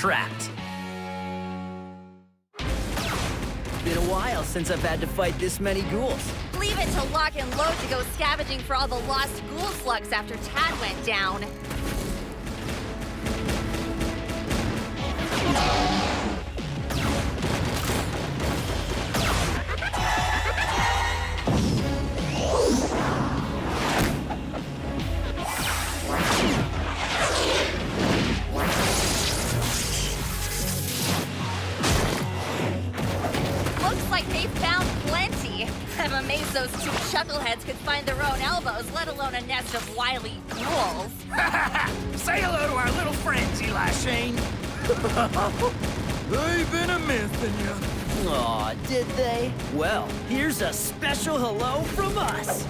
trapped. Been a while since I've had to fight this many ghouls. Leave it to Locke and Lode to go scavenging for all the lost ghoul slugs after Tad went down. I'm amazed those two chuckleheads could find their own elbows, let alone a nest of wily ghouls. Say hello to our little friends, Eli Shane. They've been a-missing you. Aw, did they? Well, here's a special hello from us.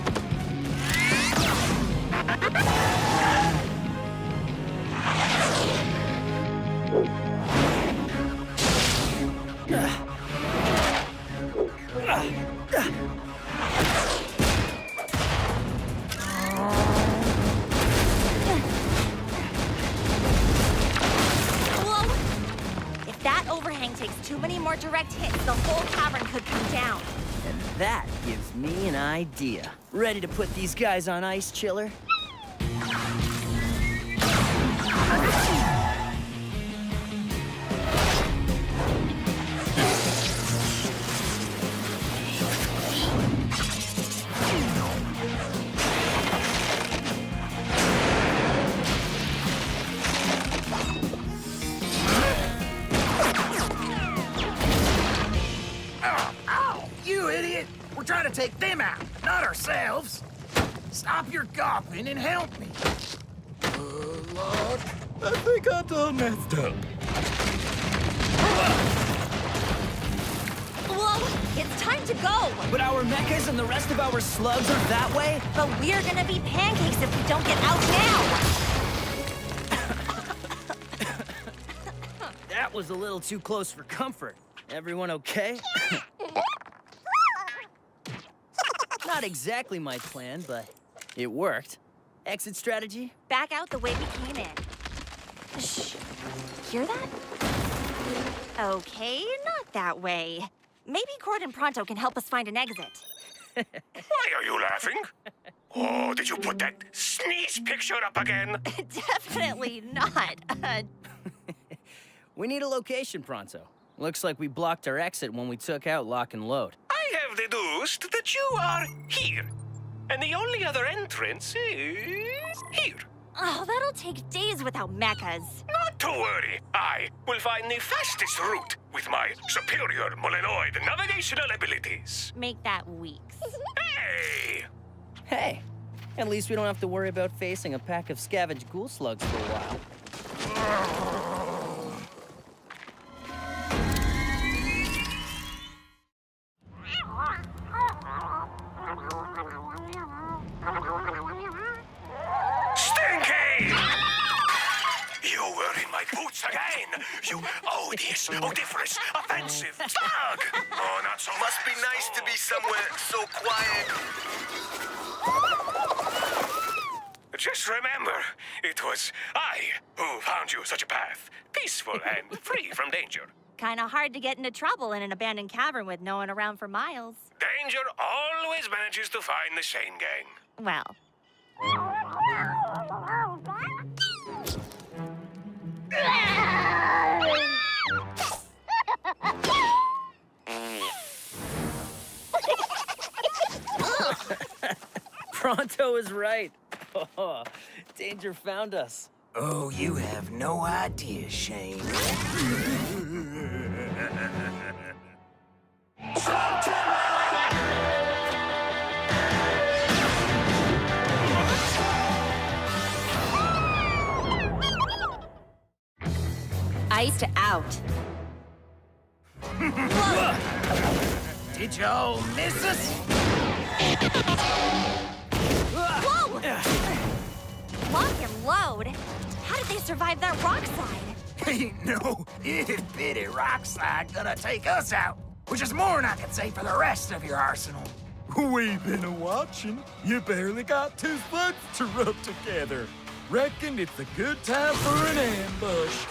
Takes too many more direct hits, the whole cavern could come down. And that gives me an idea. Ready to put these guys on ice, Chiller? We're trying to take them out, not ourselves. Stop your gawping and help me. Lord, I think I done messed up. Whoa, it's time to go. But our mechas and the rest of our slugs are that way? But we're gonna be pancakes if we don't get out now. That was a little too close for comfort. Everyone okay? Not exactly my plan, but it worked. Exit strategy? Back out the way we came in. Shh. Hear that? Okay, not that way. Maybe Cord and Pronto can help us find an exit. Why are you laughing? Oh, did you put that sneeze picture up again? Definitely not. We need a location, Pronto. Looks like we blocked our exit when we took out Locke and Lode. I have deduced that you are here. And the only other entrance is here. Oh, that'll take days without mechas. Not to worry. I will find the fastest route with my superior Molenoid navigational abilities. Make that weeks. Hey! Hey, at least we don't have to worry about facing a pack of scavenged ghoul slugs for a while. Stinky! You were in my boots again! You odious, odoriferous, offensive slug! Oh, not so Must be nice to be somewhere so quiet. Just remember, it was I who found you such a path. Peaceful and free from danger. Kinda hard to get into trouble in an abandoned cavern with no one around for miles. Danger always manages to find the sane gang. Well. Pronto is right. Oh, danger found us. Oh, you have no idea, Shane. Iced out. Did y'all miss us? Whoa! Lock and Lode? How did they survive that rockslide? Ain't no itty-bitty rockslide gonna take us out, which is more than I can say for the rest of your arsenal. We've been a-watching. You barely got two slugs to rub together. Reckon it's a good time for an ambush.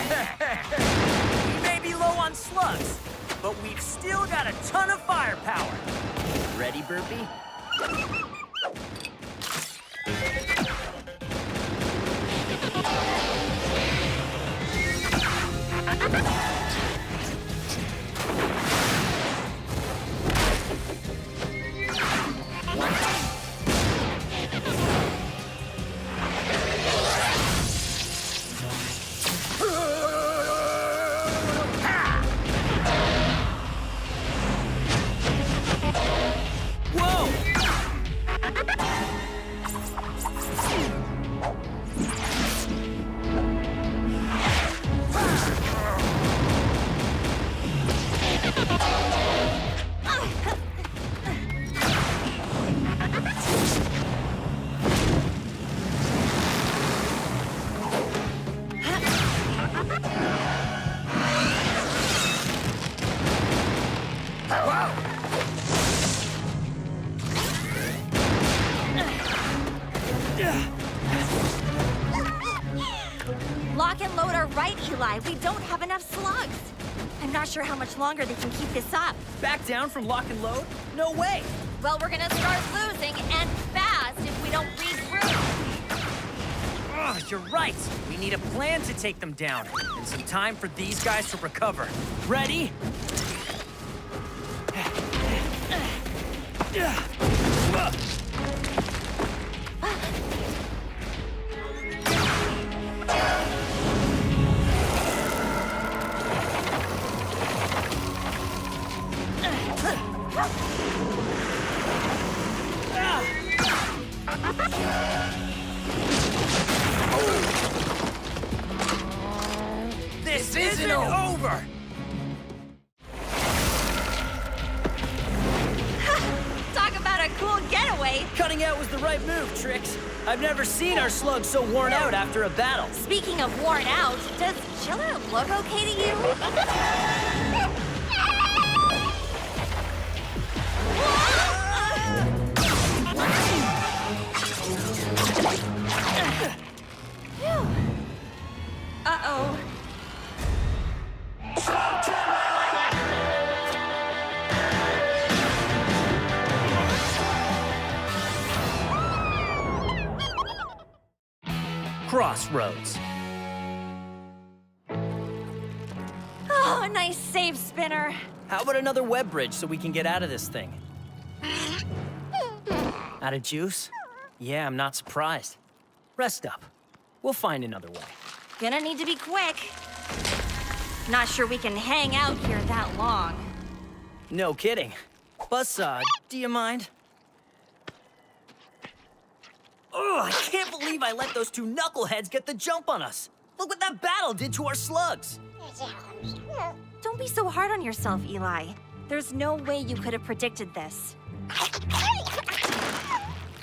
We may be low on slugs, but we've still got a ton of firepower. Ready, Burpee? Locke and Lode are right, Eli. We don't have enough slugs. I'm not sure how much longer they can keep this up. Back down from Locke and Lode? No way! Well, we're gonna start losing, and fast, if we don't regroup. Oh, you're right. We need a plan to take them down, and some time for these guys to recover. Ready? This isn't over! Talk about a cool getaway. Cutting out was the right move, Trix. I've never seen our slug so worn out after a battle. Speaking of worn out, does Chiller look okay to you? Uh-oh. Crossroads. Oh, a nice save spinner. How about another web bridge so we can get out of this thing? Out of juice? Yeah, I'm not surprised. Rest up. We'll find another way. Gonna need to be quick. Not sure we can hang out here that long. No kidding. Buzzsaw, do you mind? Oh, I can't believe I let those two knuckleheads get the jump on us. Look what that battle did to our slugs. Don't be so hard on yourself, Eli. There's no way you could have predicted this.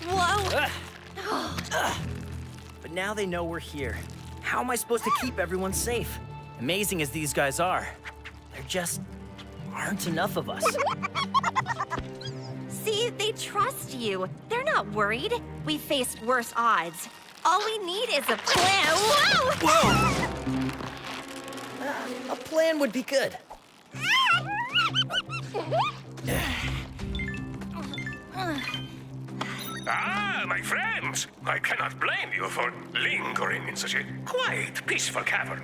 Whoa! But now they know we're here. How am I supposed to keep everyone safe? Amazing as these guys are, there just aren't enough of us. See, they trust you. They're not worried. We faced worse odds. All we need is a plan. Whoa! A plan would be good. Ah, my friends! I cannot blame you for lingering in such a quiet, peaceful cavern.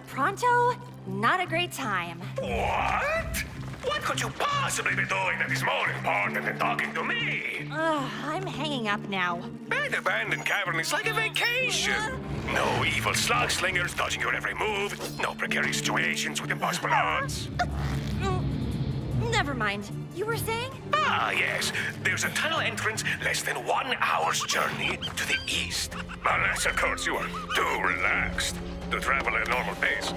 Pronto? Not a great time. What? What could you possibly be doing that is more important than talking to me? I'm hanging up now. That abandoned cavern is like a vacation. No evil slug slingers dodging your every move. No precarious situations with impossible odds. Never mind. You were saying? Ah, yes. There's a tunnel entrance less than 1 hour's journey to the east. Unless, of course, you are too relaxed to travel at a normal pace.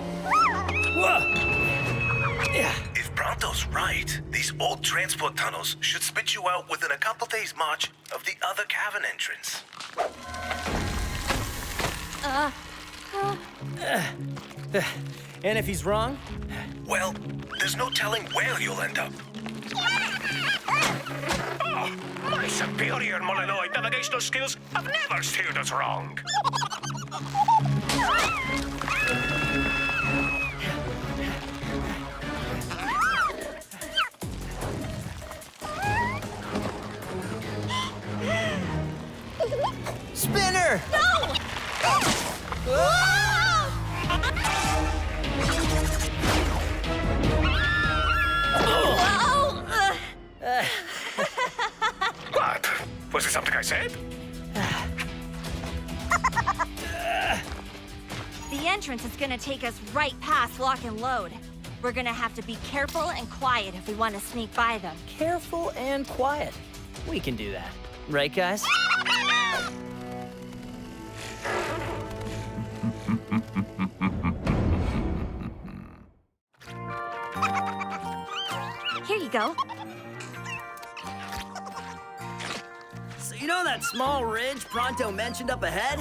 If Pronto's right, these old transport tunnels should spit you out within a couple days' march of the other cavern entrance. And if he's wrong? Well, there's no telling where you'll end up. Oh, my superior Molinoid navigational skills have never steered us wrong. entrance is gonna take us right past Lock and Lode. We're gonna have to be careful and quiet if we want to sneak by them. Careful and quiet. We can do that. Right, guys? Here you go. So you know that small ridge Pronto mentioned up ahead?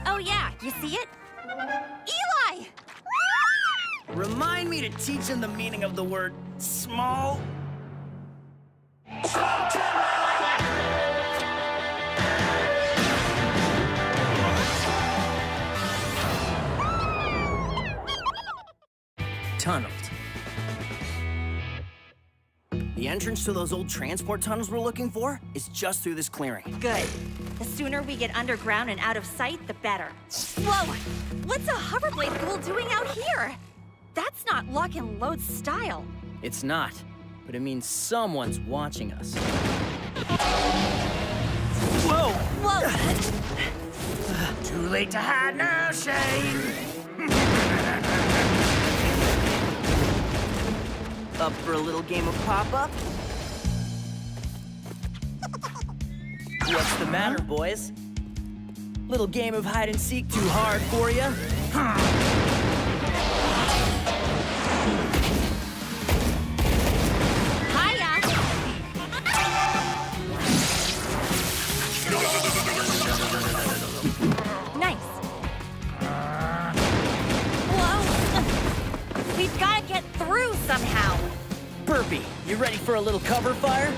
Oh yeah, you see it? Eli! Remind me to teach him the meaning of the word small. Tunneled. The entrance to those old transport tunnels we're looking for is just through this clearing. Good. The sooner we get underground and out of sight, the better. Whoa! What's a hoverblade ghoul doing out here? That's not Locke and Lode's style. It's not, but it means someone's watching us. Whoa! Whoa! Too late to hide now, Shane. Up for a little game of pop-up? What's the matter, boys? Little game of hide-and-seek too hard for you? Hiya! Nice. Whoa! We've got to get through somehow. Burpee, you ready for a little cover fire?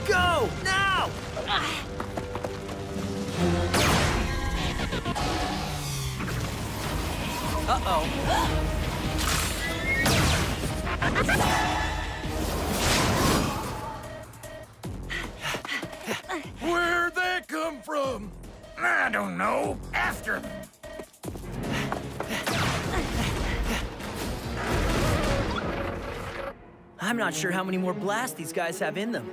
Go, now! Uh-oh. Where'd they come from? I don't know. After them. I'm not sure how many more blasts these guys have in them.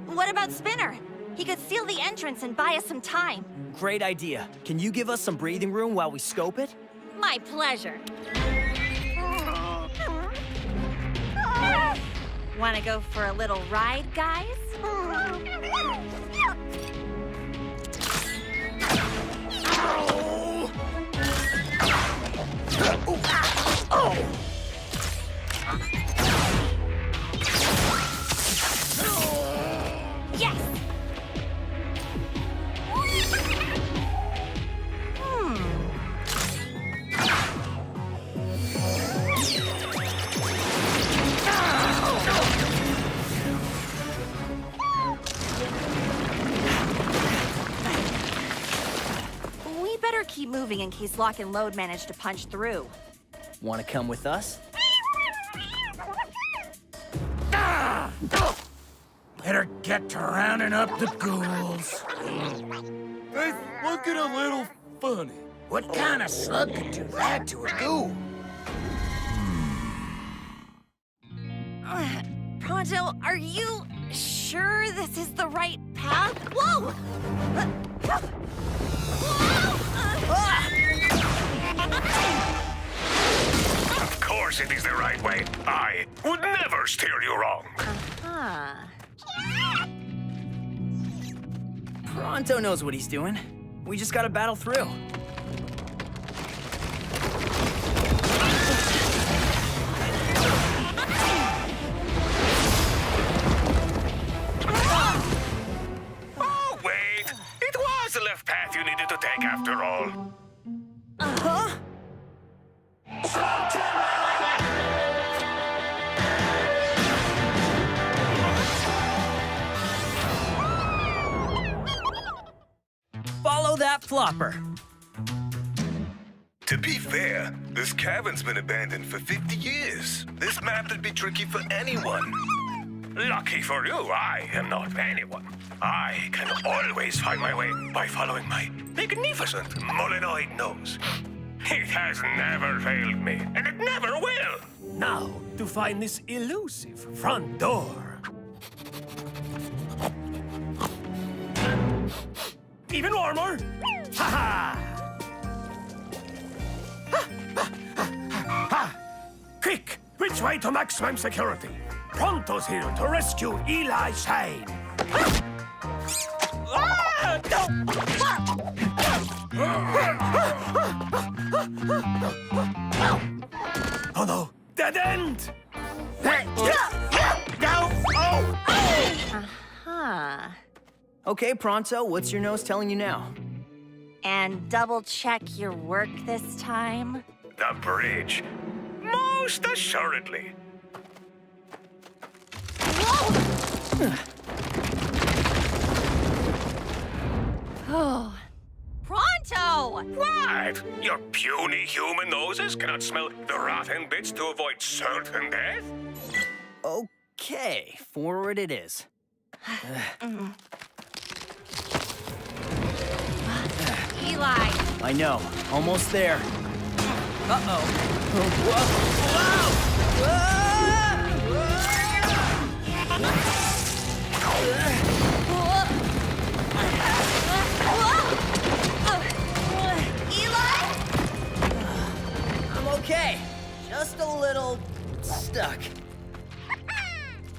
What about Spinner? He could seal the entrance and buy us some time. Great idea. Can you give us some breathing room while we scope it? My pleasure. Want to go for a little ride, guys? Yes! We better keep moving in case Locke and Lode manage to punch through. Want to come with us? Better get to rounding up the ghouls. It's looking a little funny. What kind of slug could do that to a ghoul? Pronto, are you sure this is the right path? Whoa! Of course it is the right way. I would never steer you wrong. Huh. Pronto knows what he's doing. We just gotta battle through. Oh, wait. It was the left path you needed to take after all. Huh? Follow that flopper. To be fair, This cavern's been abandoned for 50 years. This map would be tricky for anyone. Lucky for you, I am not anyone. I can always find my way by following my magnificent mulinoid nose. It has never failed me, and it never will. Now, to find this elusive front door. Even warmer! Ha ha! Quick! Which way to maximum security? Pronto's here to rescue Eli Shane. Oh no! Dead end! Huh. Okay, Pronto, what's your nose telling you now? And double check your work this time. The bridge. Most assuredly. Oh. Pronto! What? Your puny human noses cannot smell the rotten bits to avoid certain death? Okay, forward it is. Eli! I know, almost there. Uh-oh. Eli? I'm okay, just a little stuck.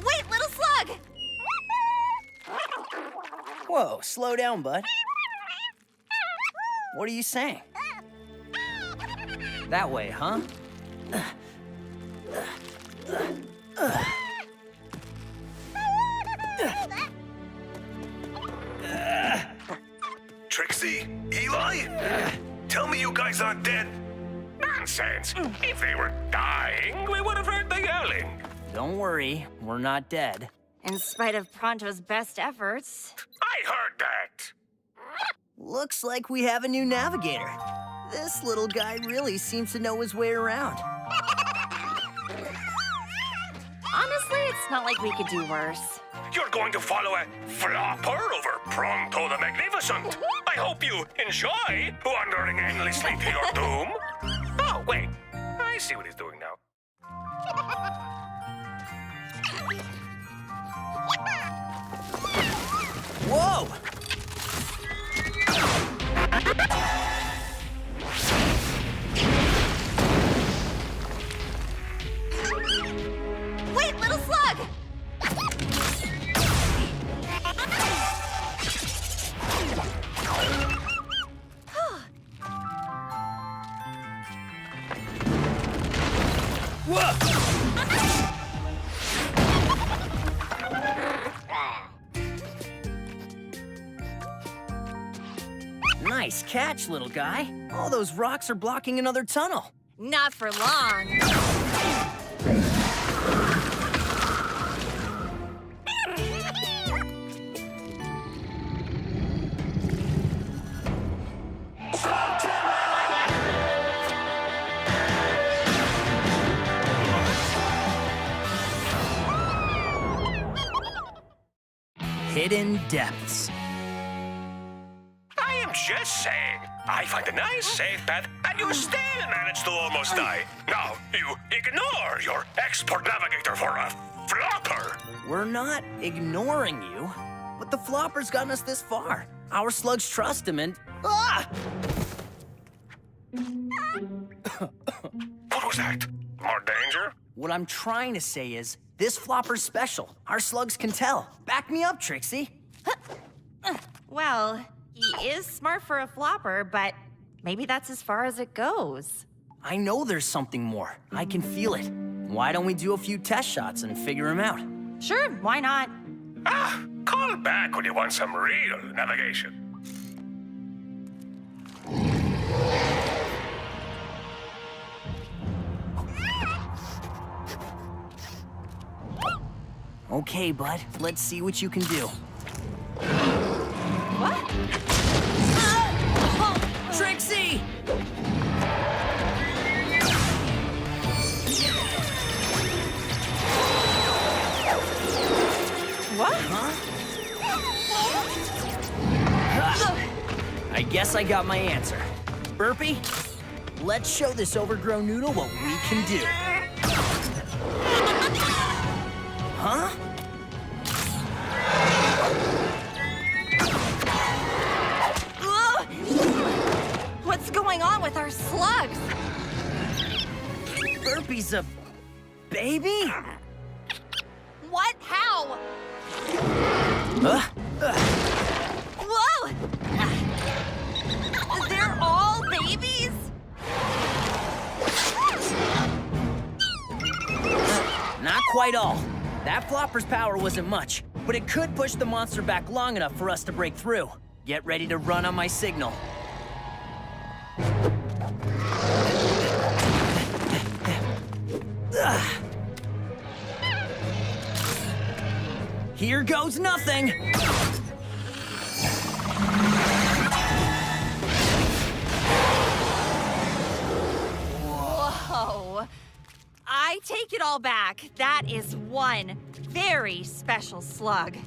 Wait, little slug! Whoa, slow down, bud. What are you saying? That way, huh? Trixie? Eli? Tell me you guys aren't dead. Nonsense. If they were dying, we would have heard the yelling. Don't worry, we're not dead. In spite of Pronto's best efforts. I heard that. Looks like we have a new navigator. This little guy really seems to know his way around. Honestly, it's not like we could do worse. You're going to follow a flopper over Pronto the Magnificent. I hope you enjoy wandering endlessly to your doom. Oh, wait. I see what he's doing now. Whoa! Wait, little slug! Nice catch, little guy. All those rocks are blocking another tunnel. Not for long. Hidden depths. I am just saying. I find a nice, safe path, and you still manage to almost die. Now, you ignore your expert navigator for a flopper. We're not ignoring you, but the flopper's gotten us this far. Our slugs trust him and... Ah! What was that? More danger? What I'm trying to say is, this flopper's special. Our slugs can tell. Back me up, Trixie. Well, he is smart for a flopper, but maybe that's as far as it goes. I know there's something more. I can feel it. Why don't we do a few test shots and figure him out? Sure, why not? Call back when you want some real navigation. Okay, bud. Let's see what you can do. What? Trixie! guess I got my answer. Burpee, let's show this overgrown noodle what we can do. Huh? Ugh! What's going on with our slugs? Burpee's a baby? What? How? Whoa! They're all babies? Not quite all. That flopper's power wasn't much, but it could push the monster back long enough for us to break through. Get ready to run on my signal. Here goes nothing! Whoa. I take it all back. That is one very special slug.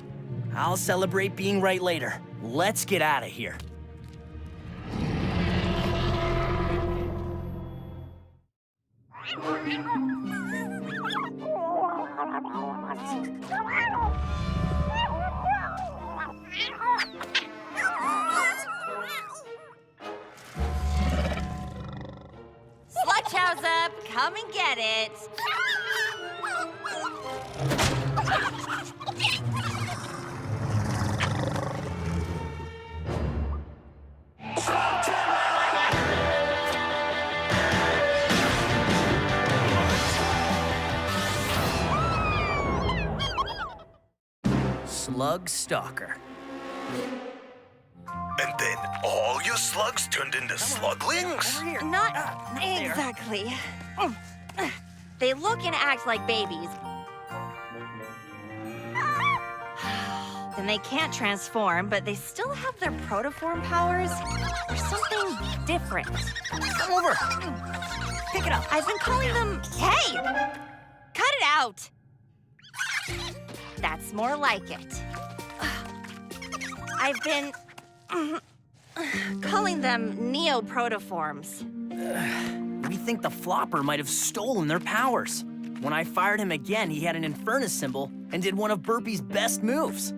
I'll celebrate being right later. Let's get out of here. Slug chow's up. Come and get it. Slug Stalker. And then all your slugs turned into sluglings? Not exactly. They look and act like babies. Then they can't transform, but they still have their protoform powers. Or something different. Come over. Pick it up. I've been calling them... Hey! Cut it out! That's more like it. I've been... calling them Neo-protoforms. We think the flopper might have stolen their powers. When I fired him again, he had an Infernus symbol and did one of Burpee's best moves.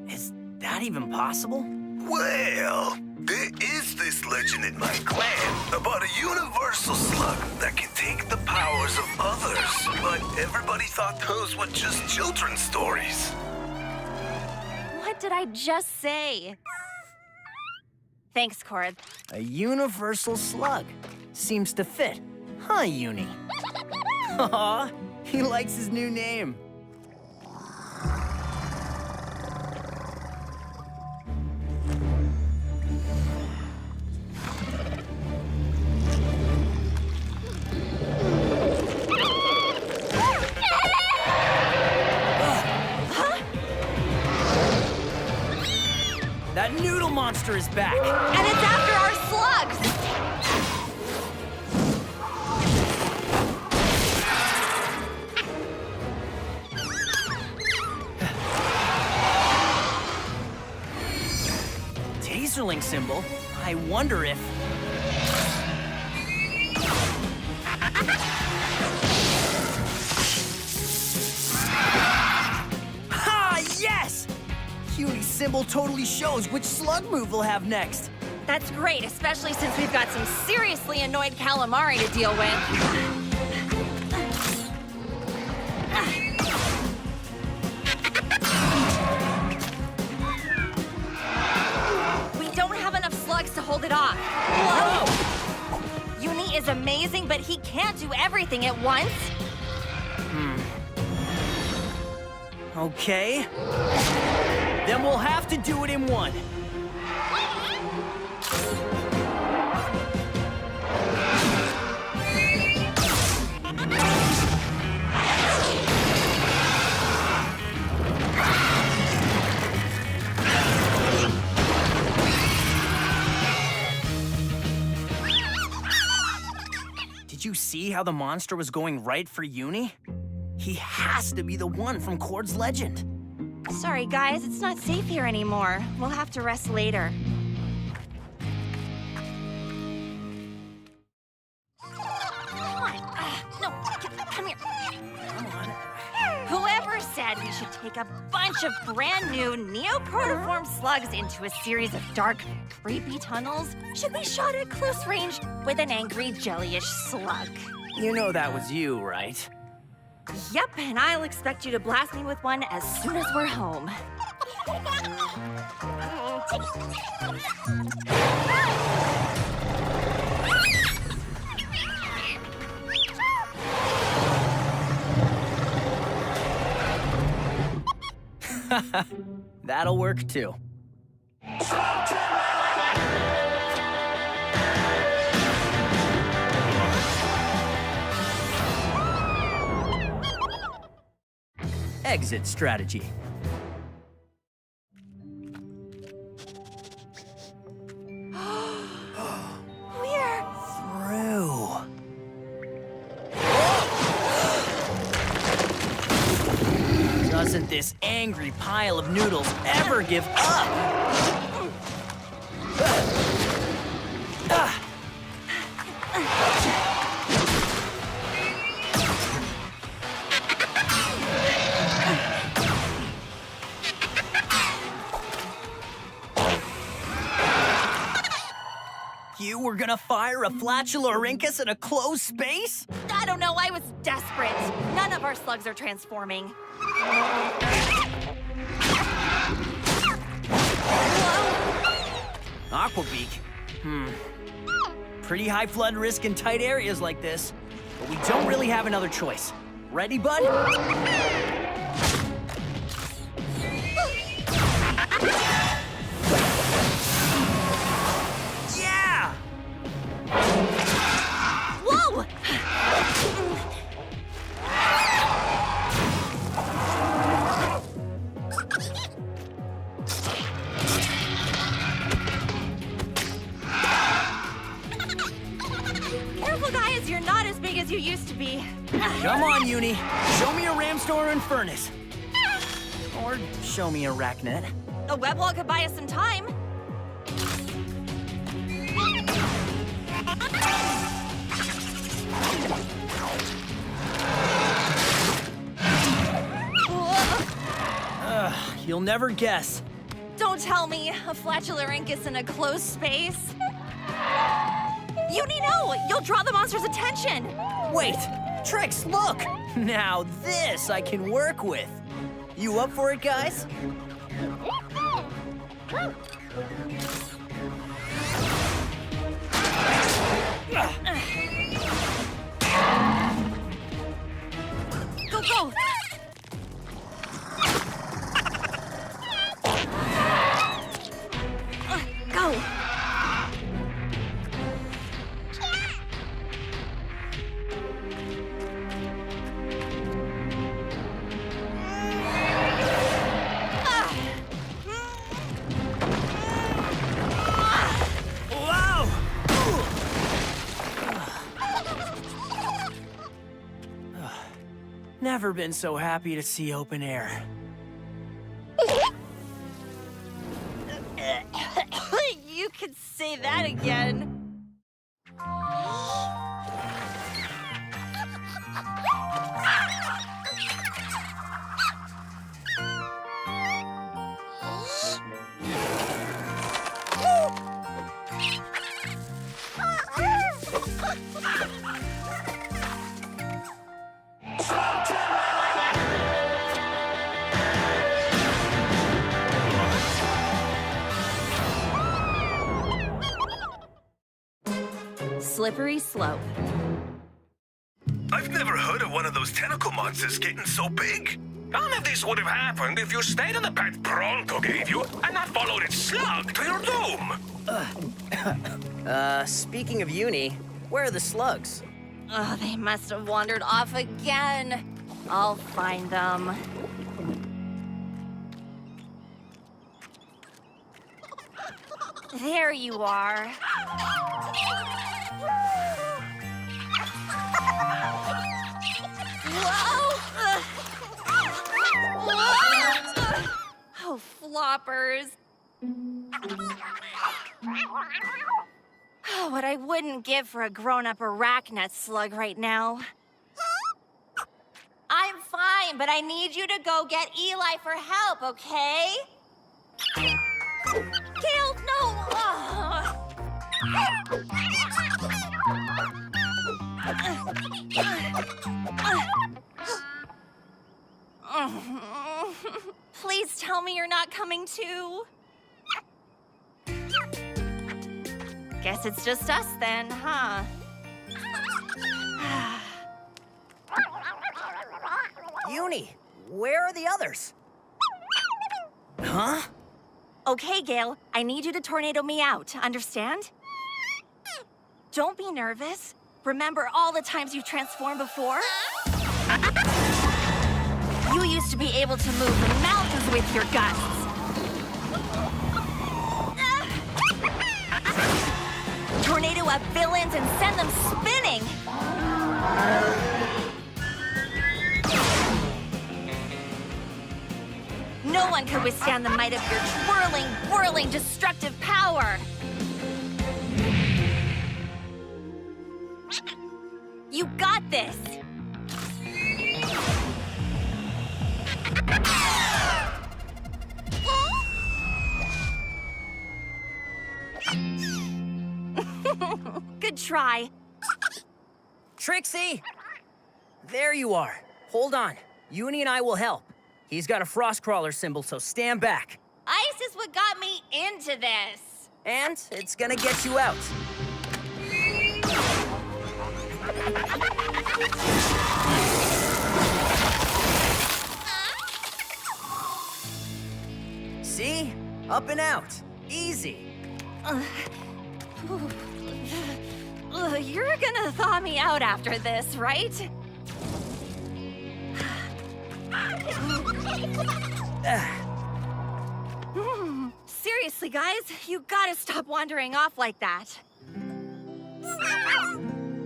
Is that even possible? Well, there is this legend in my clan about a universal slug that can take the powers of others, but everybody thought those were just children's stories. What did I just say? Thanks, Cord. A universal slug. Seems to fit. Huh, Uni? Aw, he likes his new name. That noodle monster is back. And it's after our slugs! Taserling symbol? I wonder if... Ha! Yes! Uni's symbol totally shows which slug move we'll have next. That's great, especially since we've got some seriously annoyed calamari to deal with. We don't have enough slugs to hold it off. Whoa! Uni is amazing, but he can't do everything at once. Okay. Then we'll have to do it in one. Did you see how the monster was going right for Uni? He has to be the one from Cord's legend. Sorry, guys, it's not safe here anymore. We'll have to rest later. said we should take a bunch of brand new Neo-protoform slugs into a series of dark, creepy tunnels should be shot at close range with an angry, jellyish slug. You know that was you, right? Yep, and I'll expect you to blast me with one as soon as we're home. That'll work too. Exit strategy. We're Through. Doesn't this angry pile of noodles ever give up? You were gonna fire a flatulorhynchus in a closed space? I don't know, I was desperate. None of our slugs are transforming. Aquabeak? Pretty high flood risk in tight areas like this, but we don't really have another choice. Ready, bud? Yeah! Whoa! Careful, guys, you're not as big as you used to be. Come on, Uni. Show me a ramstor or infernus. Or show me a arachnid. A web wall could buy us some time. You'll never guess. Don't tell me, a flatulorhynchus in a closed space. Uni, no! You'll draw the monster's attention! Wait! Trix, look! Now this I can work with. You up for it, guys? Go, go! Go! Wow! Never been so happy to see open air. You could say that again. Slippery slope. I've never heard of one of those tentacle monsters getting so big. None of this would have happened if you stayed on the path Pronto gave you and not followed its slug to your doom. Speaking of Uni, where are the slugs? Oh, they must have wandered off again. I'll find them. There you are. Whoa! Oh, floppers. Oh, what I wouldn't give for a grown-up arachnid slug right now. I'm fine. fine, but I need you to go get Eli for help, okay? Gale, no! Please tell me you're not coming too. Guess it's just us then, huh? Uni, where are the others? Huh? Okay, Gale, I need you to tornado me out, understand? Don't be nervous. Remember all the times you've transformed before? You used to be able to move mountains with your gusts. Tornado up villains and send them spinning. No one could withstand the might of your twirling, whirling, destructive power. You got this. Good try. Trixie! There you are. Hold on. Uni and I will help. He's got a frost crawler symbol, so stand back. Ice is what got me into this. And it's gonna get you out. See? Up and out. Easy. You're gonna thaw me out after this, right? Seriously, guys, you gotta stop wandering off like that.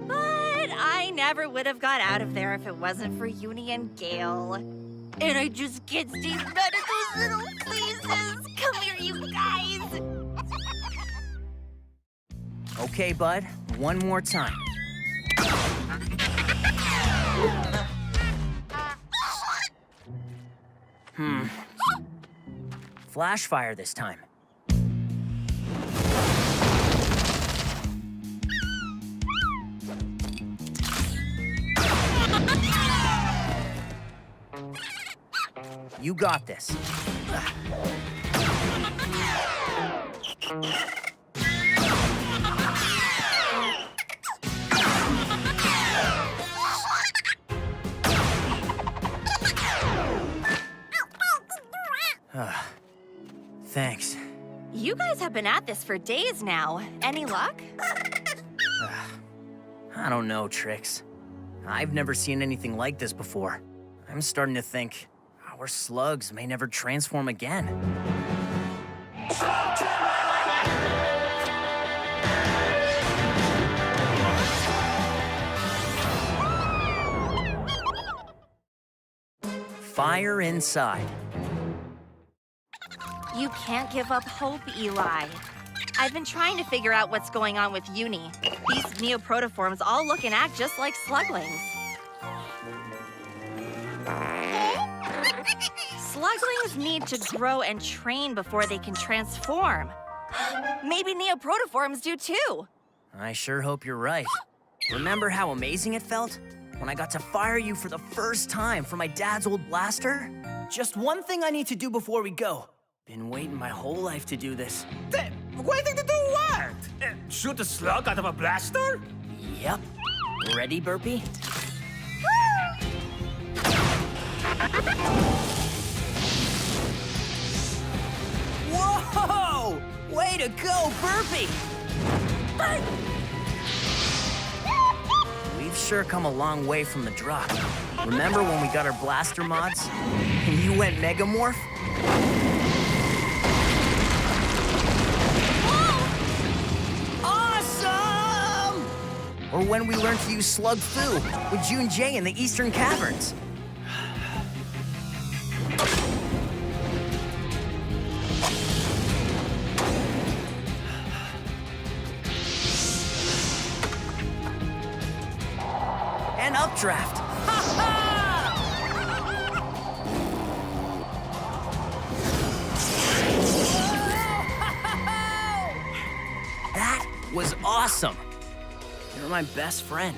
But I never would have got out of there if it wasn't for Uni and Gale. And I just can't stay none of those little places. Come here, you guys. Okay, bud. One more time. Flash fire this time. You got this. Thanks. You guys have been at this for days now. Any luck? I don't know, Trix. I've never seen anything like this before. I'm starting to think our slugs may never transform again. Fire inside. You can't give up hope, Eli. I've been trying to figure out what's going on with Uni. These Neo-protoforms all look and act just like sluglings. Sluglings need to grow and train before they can transform. Maybe Neo-protoforms do too. I sure hope you're right. Remember how amazing it felt? When I got to fire you for the first time from my dad's old blaster? Just one thing I need to do before we go. Been waiting my whole life to do this. Waiting to do what? Shoot a slug out of a blaster? Yep. Ready, Burpee? Whoa! Way to go, Burpee! We've sure come a long way from the drop. Remember when we got our blaster mods? And you went Megamorph? Awesome! Or when we learned to use Slug Foo with June J in the Eastern Caverns. And Updraft. Ha ha! awesome. You're my best friend.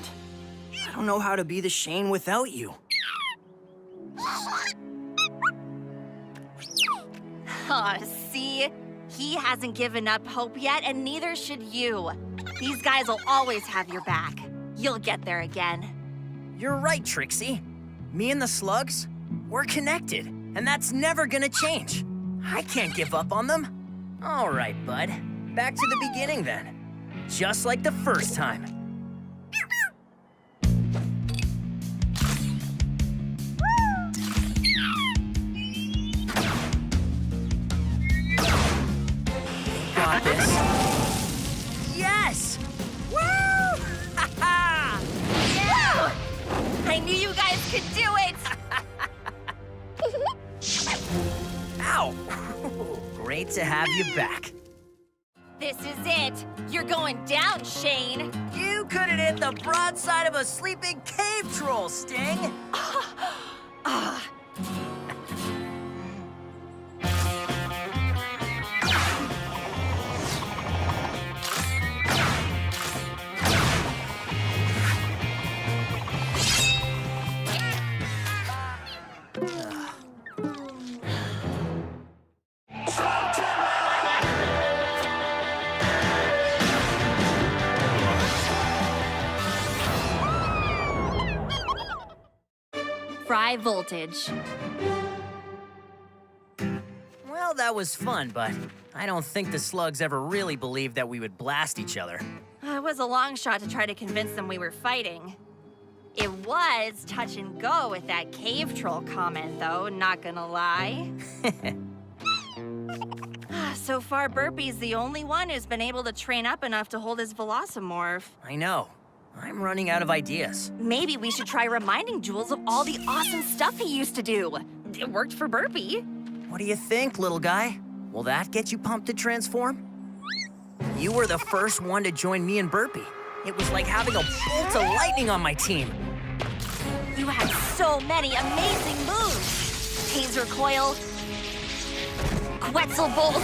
I don't know how to be the Shane without you. Aw, see? He hasn't given up hope yet, and neither should you. These guys will always have your back. You'll get there again. You're right, Trixie. Me and the slugs, we're connected, and that's never gonna change. I can't give up on them. All right, bud. Back to the beginning then. Just like the first time. Got this. Yes! Woo! Ha-ha! Yeah! I knew you guys could do it! Ow! Great to have you back. This is it. You're going down, Shane. You couldn't hit the broadside of a sleeping cave troll, Sting! Fry voltage. Well, that was fun, but I don't think the slugs ever really believed that we would blast each other. It was a long shot to try to convince them we were fighting. It was touch and go with that cave troll comment, though, not gonna lie. So far, Burpy's the only one who's been able to train up enough to hold his velocimorph. I know. I'm running out of ideas. Maybe we should try reminding Jules of all the awesome stuff he used to do. It worked for Burpy. What do you think, little guy? Will that get you pumped to transform? You were the first one to join me and Burpy. It was like having a bolt of lightning on my team. You had so many amazing moves. Taser coil, Quetzal bolt,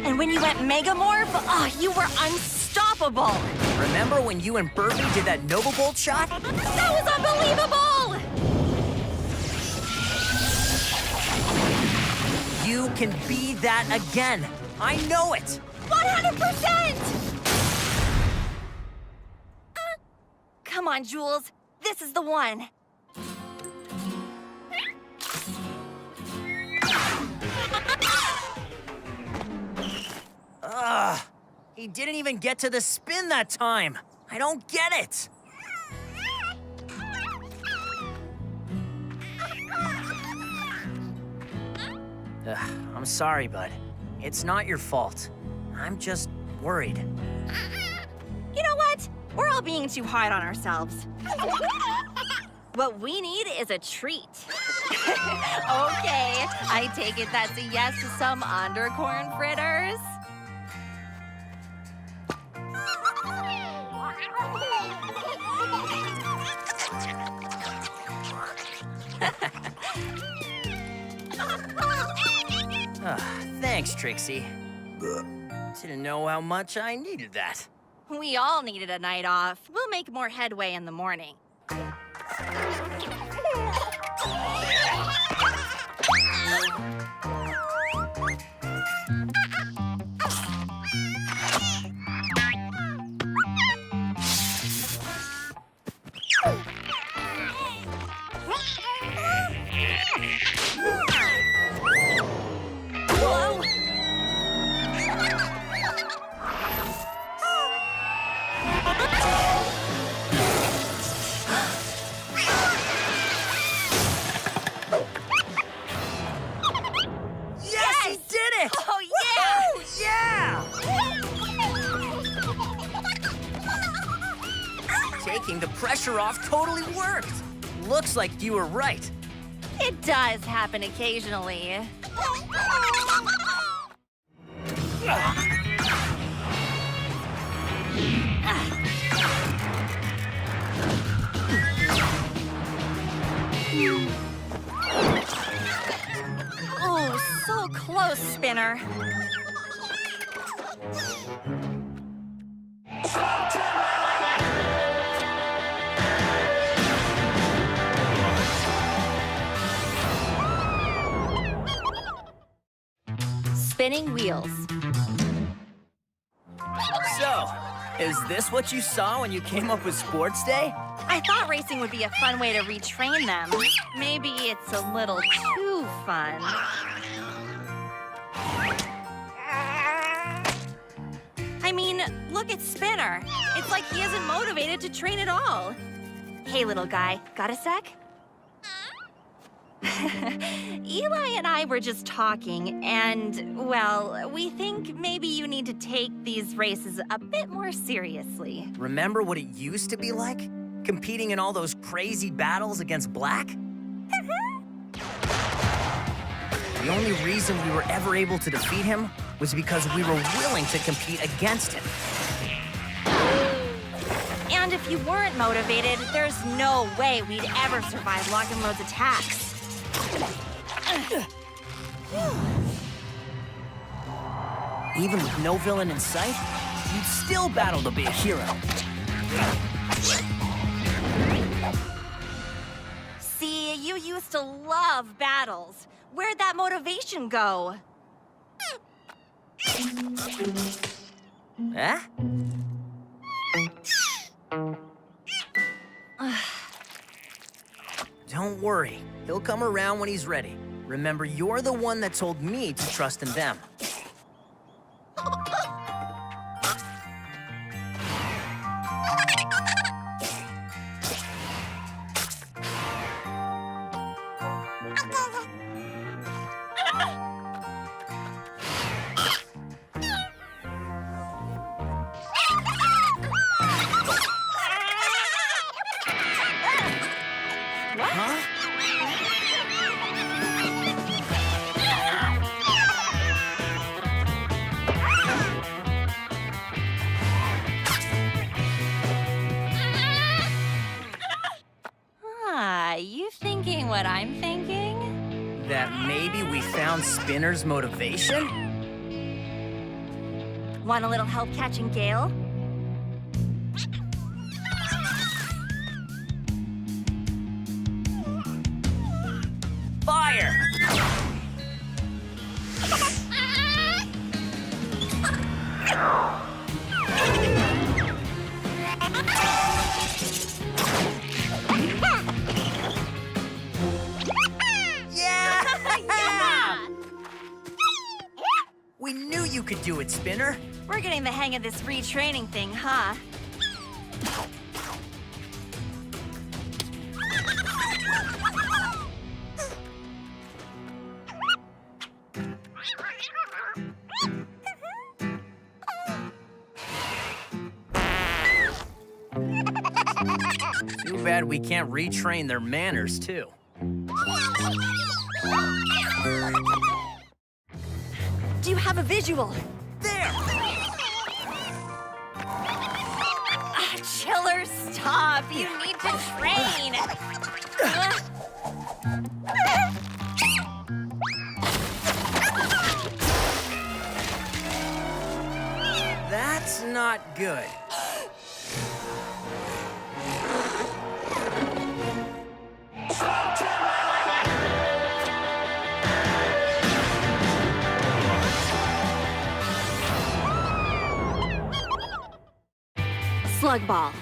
and when you went Megamorph, oh, you were unstoppable. Remember when you and Burpy did that Nova Bolt shot? That was unbelievable! You can be that again. I know it. 100%! Come on, Jules. This is the one. He didn't even get to the spin that time. I don't get it. I'm sorry, bud. It's not your fault. I'm just worried. You know what? We're all being too hard on ourselves. What we need is a treat. Okay, I take it that's a yes to some undercorn fritters. Thanks, Trixie. Didn't know how much I needed that. We all needed a night off. We'll make more headway in the morning. Taking the pressure off totally worked. Looks like you were right. It does happen occasionally. Oh, so close, Spinner. spinning wheels. So, is this what you saw when you came up with Sports Day? I thought racing would be a fun way to retrain them. Maybe it's a little too fun. I mean, look at Spinner. It's like he isn't motivated to train at all. Hey, little guy, got a sec? Eli and I were just talking, and, well, we think maybe you need to take these races a bit more seriously. Remember what it used to be like? Competing in all those crazy battles against Black? The only reason we were ever able to defeat him was because we were willing to compete against him. And if you weren't motivated, there's no way we'd ever survive Locke and Lode's attacks. Even with no villain in sight, you'd still battle to be a hero. See, you used to love battles. Where'd that motivation go? Huh? Don't worry, he'll come around when he's ready. Remember, you're the one that told me to trust in them. You thinking what I'm thinking? That maybe we found Spinner's motivation? Want a little help catching Gale? Fire! We knew you could do it, Spinner. We're getting the hang of this retraining thing, huh? Too bad we can't retrain their manners, too. Do you have a visual? There! Chiller, stop! You need to train! That's not good. Slug ball.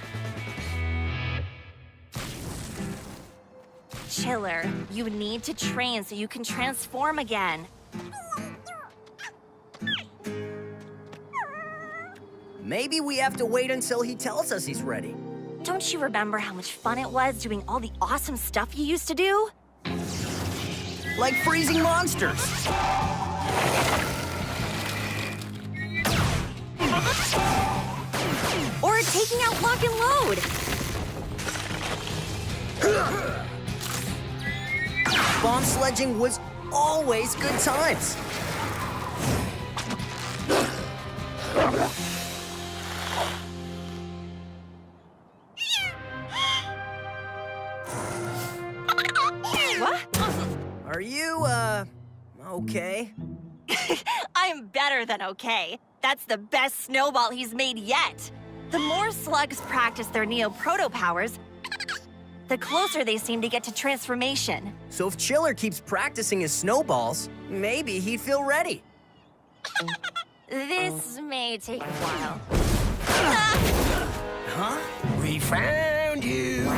Chiller, you need to train so you can transform again. Maybe we have to wait until he tells us he's ready. Don't you remember how much fun it was doing all the awesome stuff you used to do? Like freezing monsters. Or taking out Locke and Lode. Bomb sledging was always good times. What? Are you, okay? I'm better than okay. That's the best snowball he's made yet. The more slugs practice their Neo-proto powers, the closer they seem to get to transformation. So if Chiller keeps practicing his snowballs, maybe he'd feel ready. This may take a while. Huh? We found you.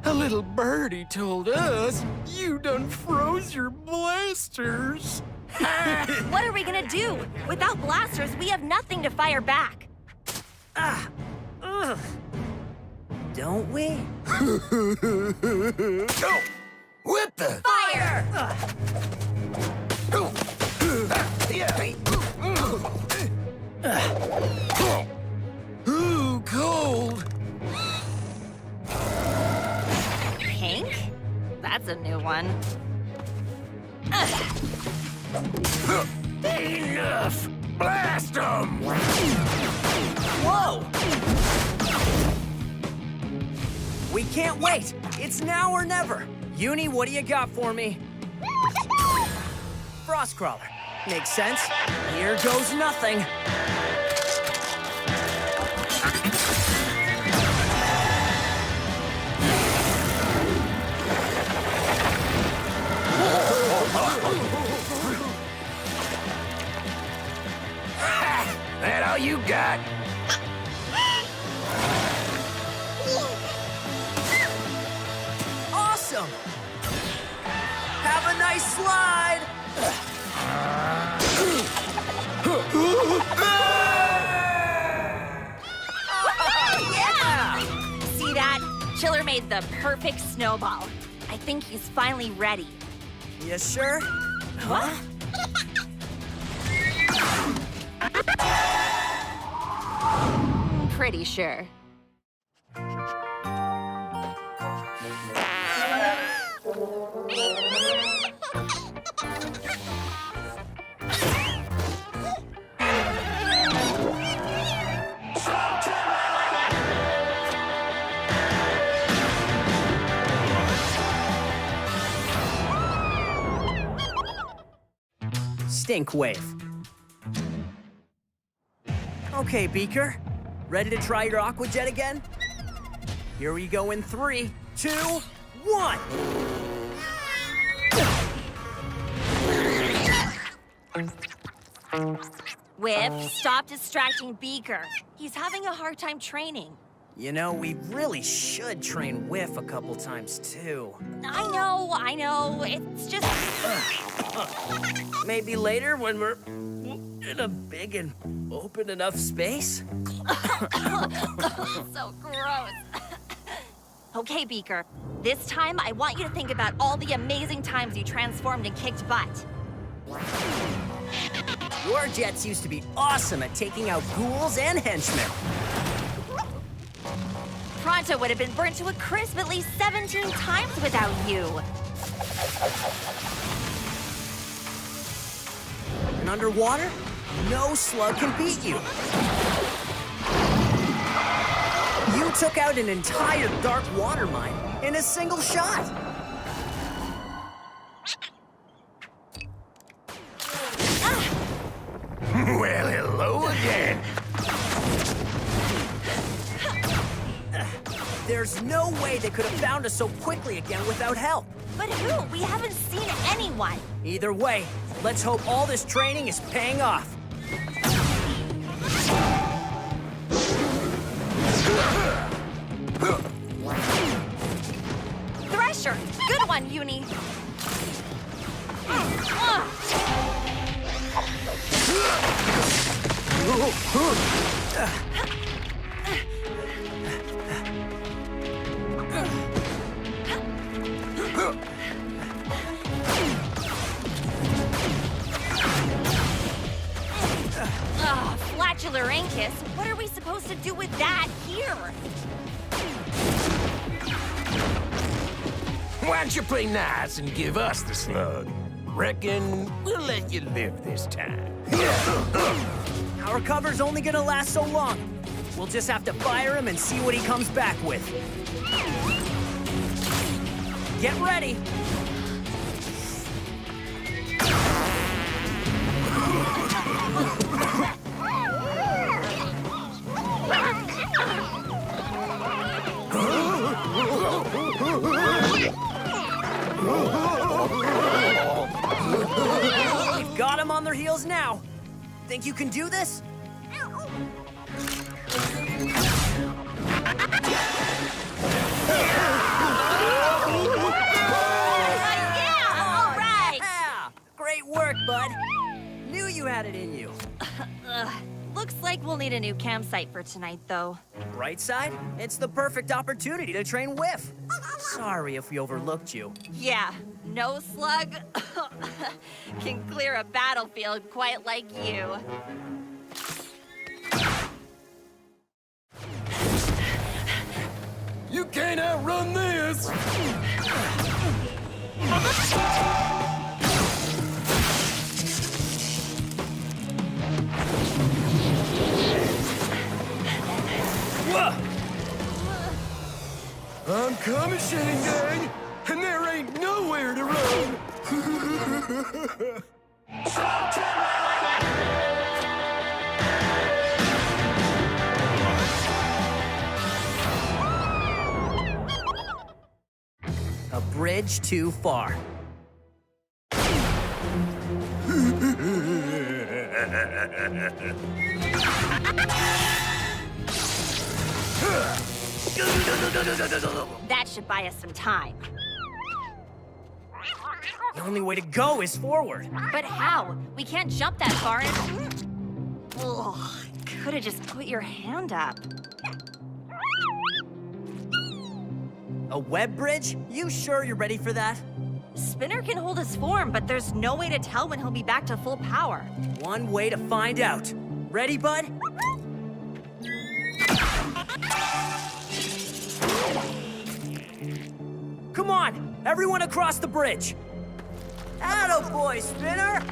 A little birdie told us you done froze your blasters. What are we gonna do? Without blasters, we have nothing to fire back. Don't we? Go! What the? Fire! Ooh, cold. Pink? That's a new one. Enough! Blast 'em! Whoa! We can't wait! It's now or never! Uni, what do you got for me? Frostcrawler. Makes sense. Here goes nothing. That all you got? Awesome! Have a nice slide! Yeah! See that? Chiller made the perfect snowball. I think he's finally ready. You sure? Huh? Pretty sure. Stink wave. Okay, Beaker. Ready to try your aqua jet again? Here we go in 3, 2, 1! Whip, stop distracting Beaker. He's having a hard time training. You know, we really should train Whiff a couple times, too. I know. It's just... Maybe later when we're in a big and open enough space? so gross. Okay, Beaker. This time, I want you to think about all the amazing times you transformed and kicked butt. Your jets used to be awesome at taking out ghouls and henchmen. Pronto would have been burnt to a crisp at least 17 times without you. And underwater, no slug can beat you. You took out an entire dark water mine in a single shot. Well, hello again. There's no way they could have found us so quickly again without help. But who? We haven't seen anyone. Either way, let's hope all this training is paying off. Thresher, good one, Uni. Flatulorhynchus, what are we supposed to do with that here? Why don't you play nice and give us the slug? Reckon we'll let you live this time. Our cover's only gonna last so long. We'll just have to fire him and see what he comes back with. Get ready. on their heels now. Think you can do this? All right! Yeah! Great work, bud. Knew you had it in you. Looks like we'll need a new campsite for tonight, though. Bright side, it's the perfect opportunity to train Whiff. Sorry if we overlooked you. Yeah, no slug can clear a battlefield quite like you. You can't outrun this! I'm coming, Shane Gang, and there ain't nowhere to run! A bridge too far. That should buy us some time. The only way to go is forward. But how? We can't jump that far and... Ugh, could have just put your hand up. A web bridge? You sure you're ready for that? Spinner can hold his form, but there's no way to tell when he'll be back to full power. One way to find out. Ready, bud? Come on, everyone across the bridge. Attaboy, Spinner!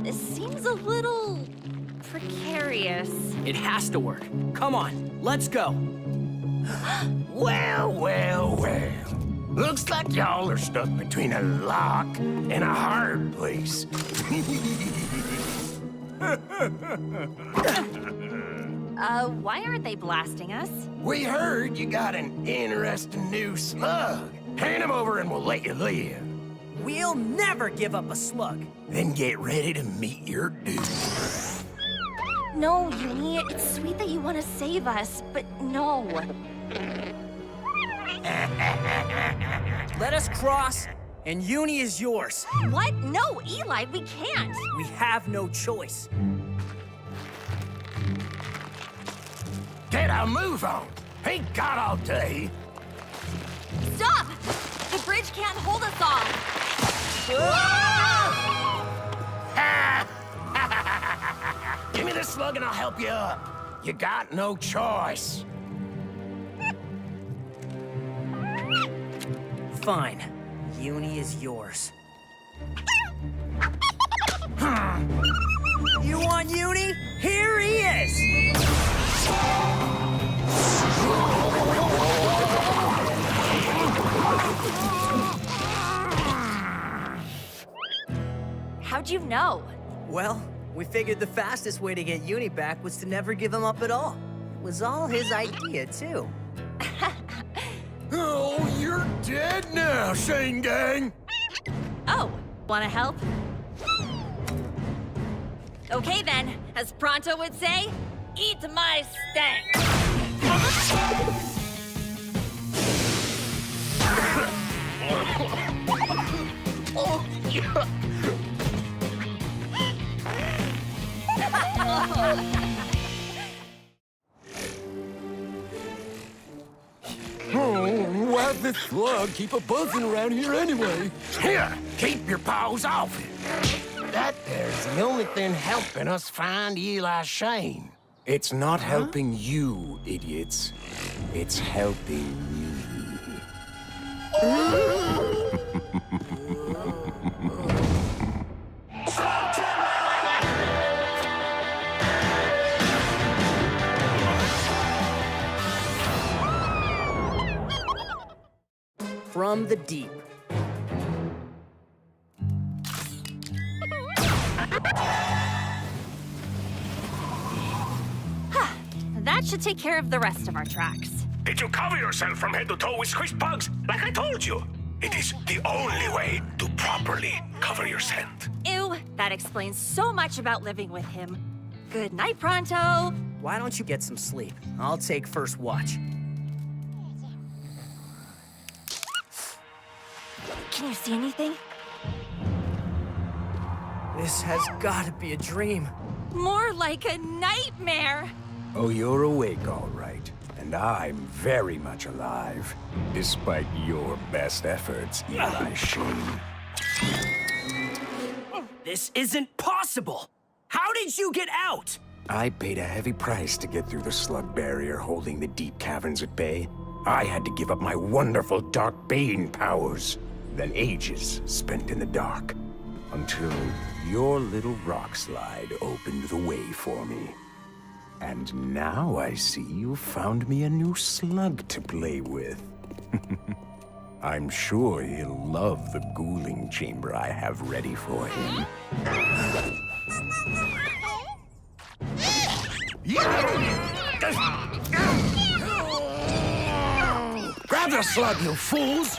This seems a little precarious. It has to work. Come on, let's go. Well, well, well. Looks like y'all are stuck between a lock and a hard place. Why aren't they blasting us? We heard you got an interesting new slug. Hand him over and we'll let you live. We'll never give up a slug. Then get ready to meet your doom. No, Uni, it's sweet that you want to save us, but no. Let us cross, and Uni is yours. What? No, Eli, we can't. We have no choice. Get a move on. Ain't got all day. Stop! The bridge can't hold us all. Give me the slug and I'll help you up. You got no choice. Fine. Uni is yours. You want Uni? Here he is! How'd you know? Well, we figured the fastest way to get Uni back was to never give him up at all. It was all his idea, too. Oh, you're dead now, Shane Gang! Oh, wanna help? Okay then, as Pronto would say, eat my stank! Oh, yeah. Oh, why'd this slug keep a buzzing around here anyway? Here, keep your paws off it. That there's the only thing helping us find Eli Shane. It's not helping you, idiots. It's helping me. From the deep. That should take care of the rest of our tracks. Did you cover yourself from head to toe with squished bugs, like I told you? It is the only way to properly cover your scent. Ew, that explains so much about living with him. Good night, Pronto. Why don't you get some sleep? I'll take first watch. Can you see anything? This has got to be a dream. More like a nightmare. Oh, you're awake, all right. And I'm very much alive, despite your best efforts, Eli Shane. This isn't possible! How did you get out? I paid a heavy price to get through the slug barrier holding the deep caverns at bay. I had to give up my wonderful dark Bane powers. Then ages spent in the dark. Until your little rockslide opened the way for me. And now I see you found me a new slug to play with. I'm sure he'll love the ghouling chamber I have ready for him. Grab the slug, you fools!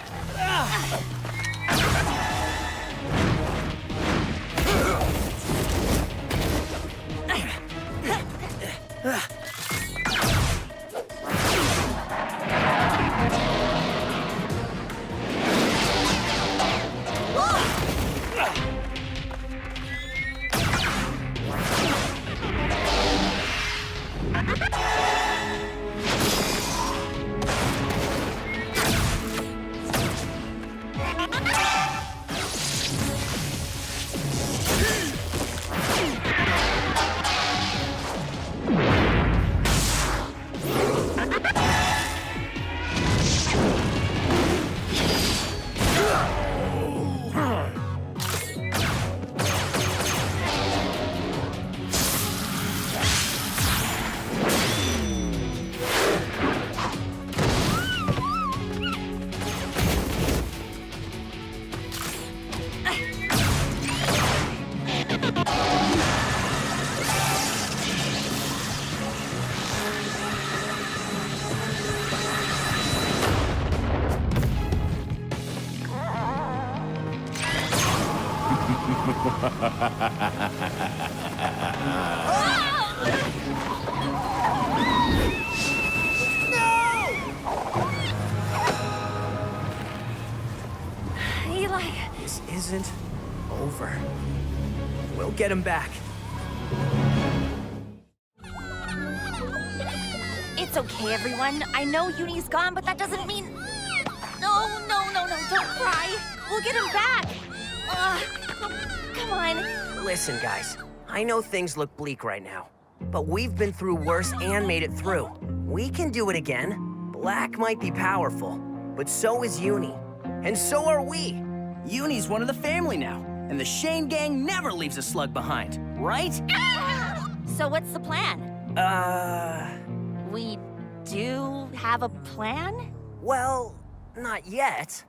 Eli. This isn't over. We'll get him back. It's okay, everyone. I know Uni's gone, but that doesn't mean... No, don't cry. We'll get him back. Come on. Listen, guys. I know things look bleak right now, but we've been through worse and made it through. We can do it again. Black might be powerful, but so is Uni. And so are we. Uni's one of the family now, and the Shane gang never leaves a slug behind, right? So what's the plan? We do have a plan? Well, not yet.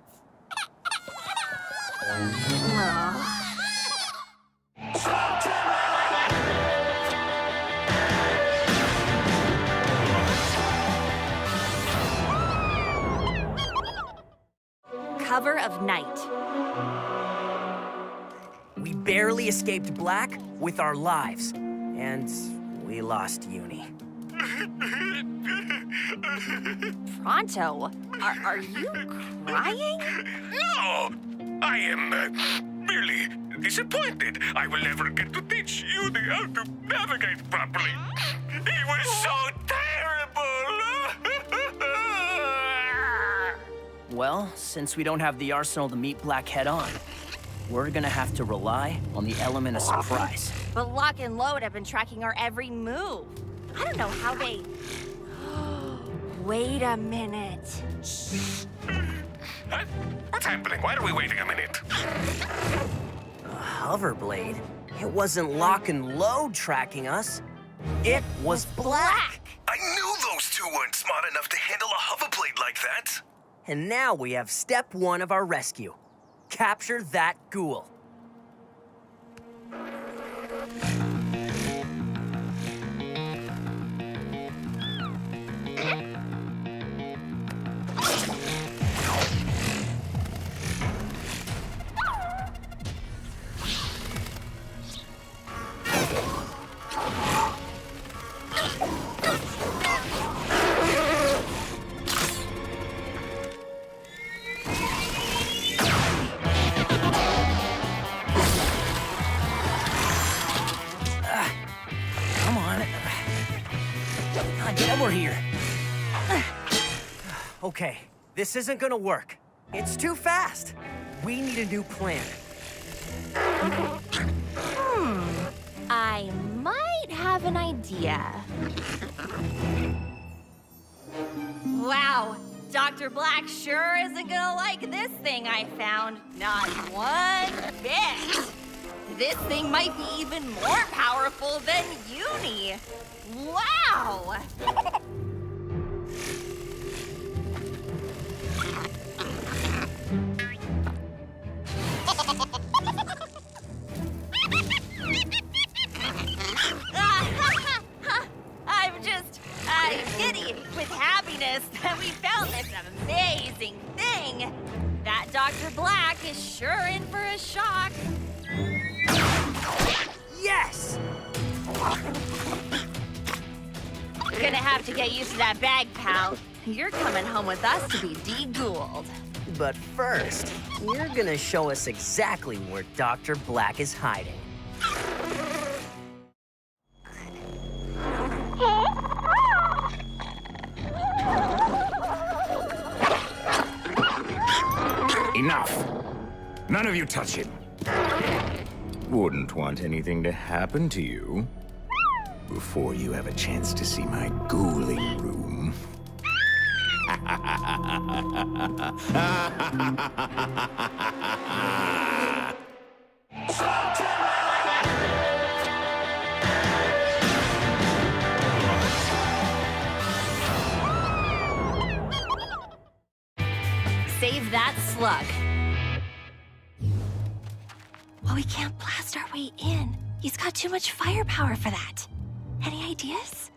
Cover of night. We barely escaped Black with our lives, and we lost Uni. Pronto, are you crying? No! I am merely disappointed. I will never get to teach Uni how to navigate properly. He was so terrible! Well, since we don't have the arsenal to meet Black head-on, we're gonna have to rely on the element of surprise. But Locke and Lode have been tracking our every move. I don't know how they... Wait a minute. Huh? What's happening? Why are we waiting a minute? Hoverblade? It wasn't Locke and Lode tracking us. It was Black! I knew those two weren't smart enough to handle a hoverblade like that. And now we have step one of our rescue. Capture that ghoul. Okay, this isn't gonna work. It's too fast. We need a new plan. I might have an idea. Wow, Dr. Black sure isn't gonna like this thing I found. Not one bit. This thing might be even more powerful than Uni. Wow! I'm giddy with happiness that we found this amazing thing. That Dr. Black is sure in for a shock. Yes! Gonna have to get used to that bag, pal. You're coming home with us to be de-ghouled. But first, you're gonna show us exactly where Dr. Black is hiding. Enough! None of you touch him. Wouldn't want anything to happen to you before you have a chance to see my ghouling room. Save that slug. Well, we can't blast our way in. He's got too much firepower for that. Any ideas?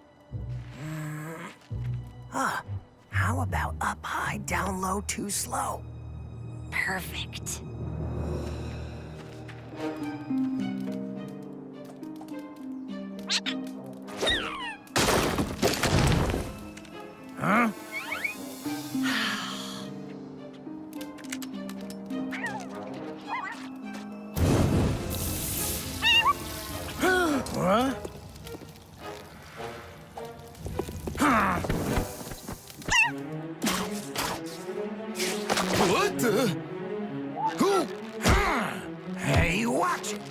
How about up high, down low, too slow? Perfect. Huh? What? What the? Who? Hey, watch it!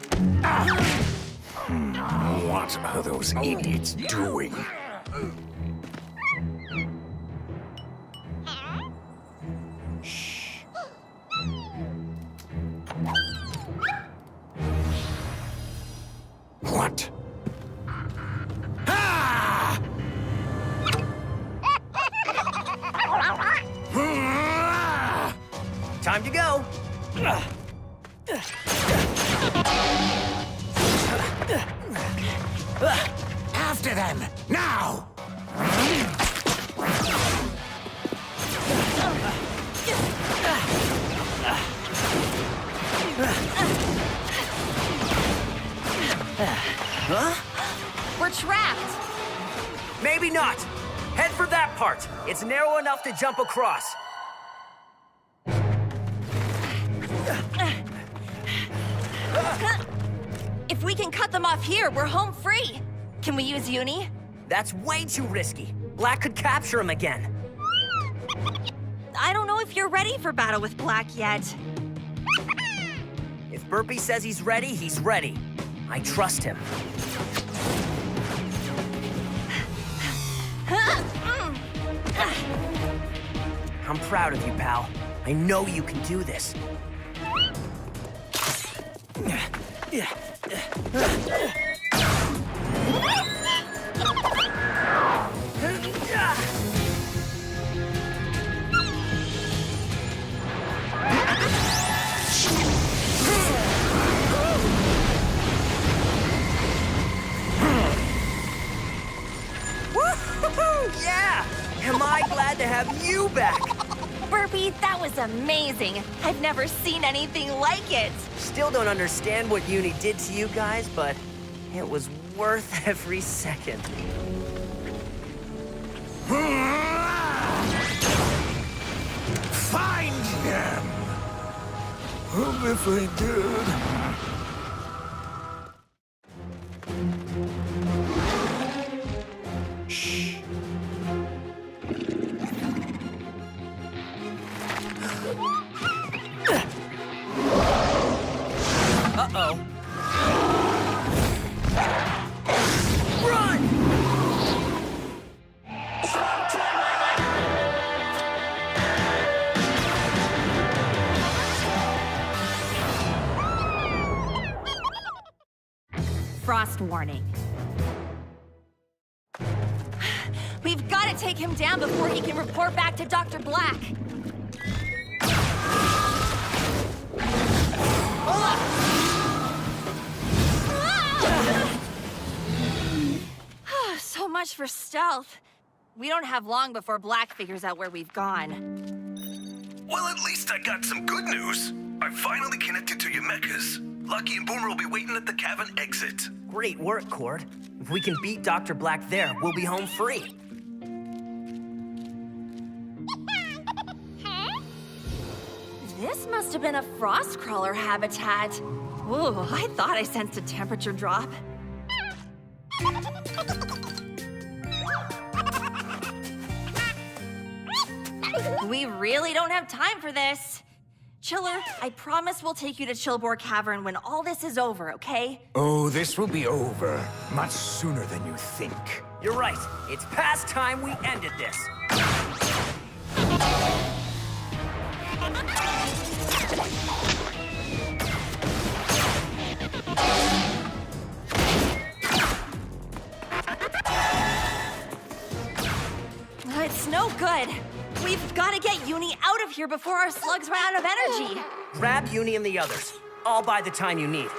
What are those idiots doing? Shh. What? Ah! Time to go. After them, now! We're trapped. Maybe not. Head for that part. It's narrow enough to jump across. If we can cut them off here, we're home free. Can we use Uni? That's way too risky. Black could capture him again. I don't know if you're ready for battle with Black yet. If Burpee says he's ready. I trust him. I'm proud of you, pal. I know you can do this. Yeah! Am I glad to have you back? Burpee, that was amazing. I've never seen anything like it. Still don't understand what Uni did to you guys, but it was worth every second. Find him! If I did. Shh. frost warning. We've got to take him down before he can report back to Dr. Black. So much for stealth. We don't have long before Black figures out where we've gone. Well, at least I got some good news. I finally connected to your mechas. Lucky and Boomer will be waiting at the cavern exit. Great work, Cord. If we can beat Dr. Black there, we'll be home free. This must have been a frost crawler habitat. Ooh, I thought I sensed a temperature drop. We really don't have time for this. Chiller, I promise we'll take you to Chillbore Cavern when all this is over, okay? Oh, this will be over much sooner than you think. You're right. It's past time we ended this. It's no good. We've got to get Uni out of here before our slugs run out of energy. Grab Uni and the others. I'll buy the time you need.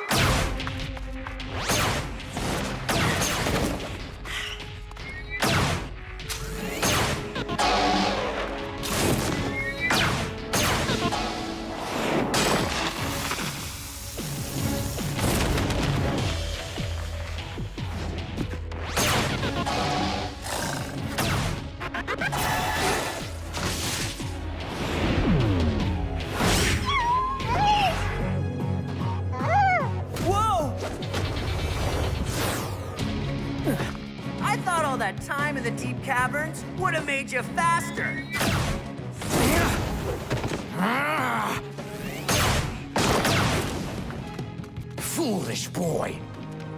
That time in the deep caverns would have made you faster. Foolish boy.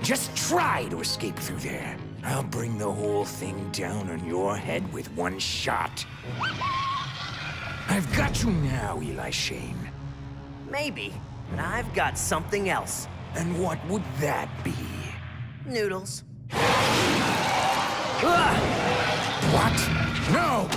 Just try to escape through there. I'll bring the whole thing down on your head with one shot. I've got you now, Eli Shane. Maybe, but I've got something else. And what would that be? Noodles. What? No!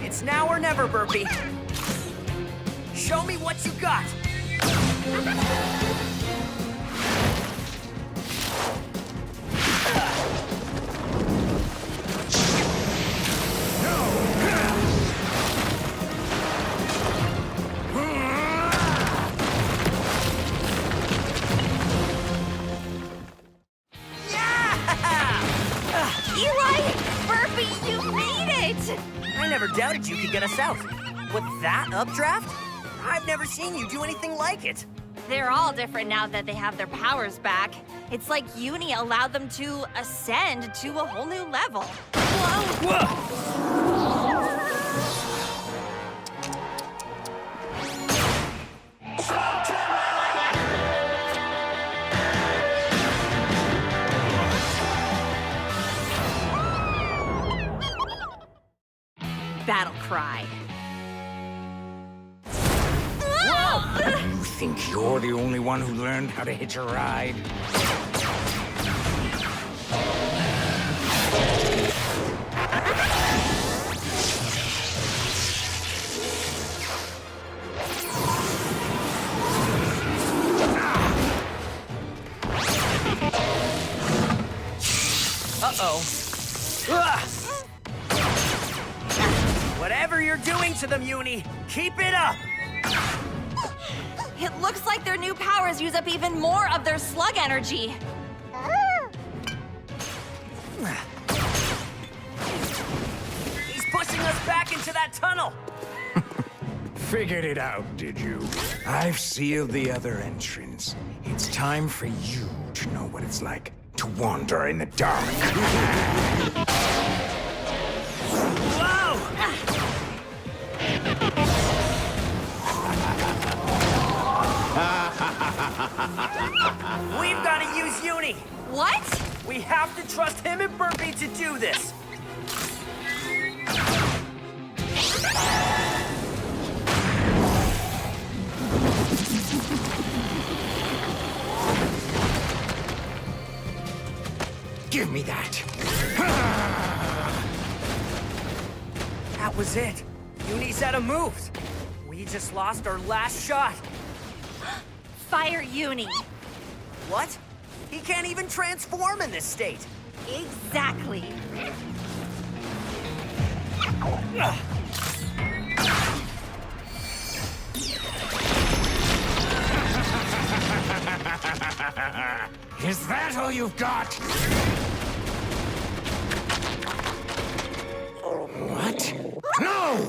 It's now or never, Burpee. Show me what you got. I never doubted you could get us out. With that updraft? I've never seen you do anything like it. They're all different now that they have their powers back. It's like Uni allowed them to ascend to a whole new level. Battle cry. You think you're the only one who learned how to hitch a ride? Uh-oh. Whatever you're doing to them, Uni, keep it up! It looks like their new powers use up even more of their slug energy. He's pushing us back into that tunnel! Figured it out, did you? I've sealed the other entrance. It's time for you to know what it's like to wander in the dark. Whoa! We've got to use Uni! What? We have to trust him and Burpee to do this. Give me that. That was it. Uni's out of moves. We just lost our last shot. Fire Uni. What? He can't even transform in this state. Exactly. Is that all you've got? What? No!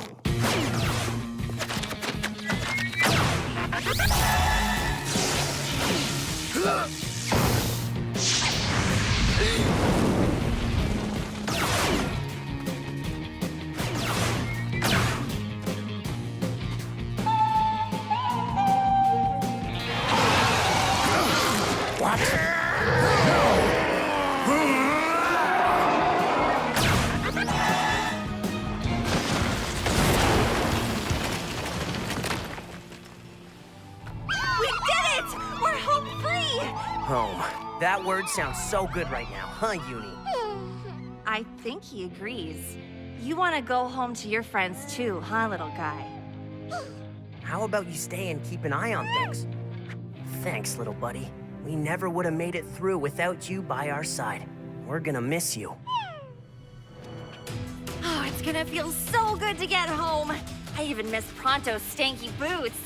That word sounds so good right now, huh, Uni? I think he agrees. You want to go home to your friends too, huh, little guy? How about you stay and keep an eye on things? Thanks, little buddy. We never would have made it through without you by our side. We're gonna miss you. Oh, it's gonna feel so good to get home. I even miss Pronto's stanky boots.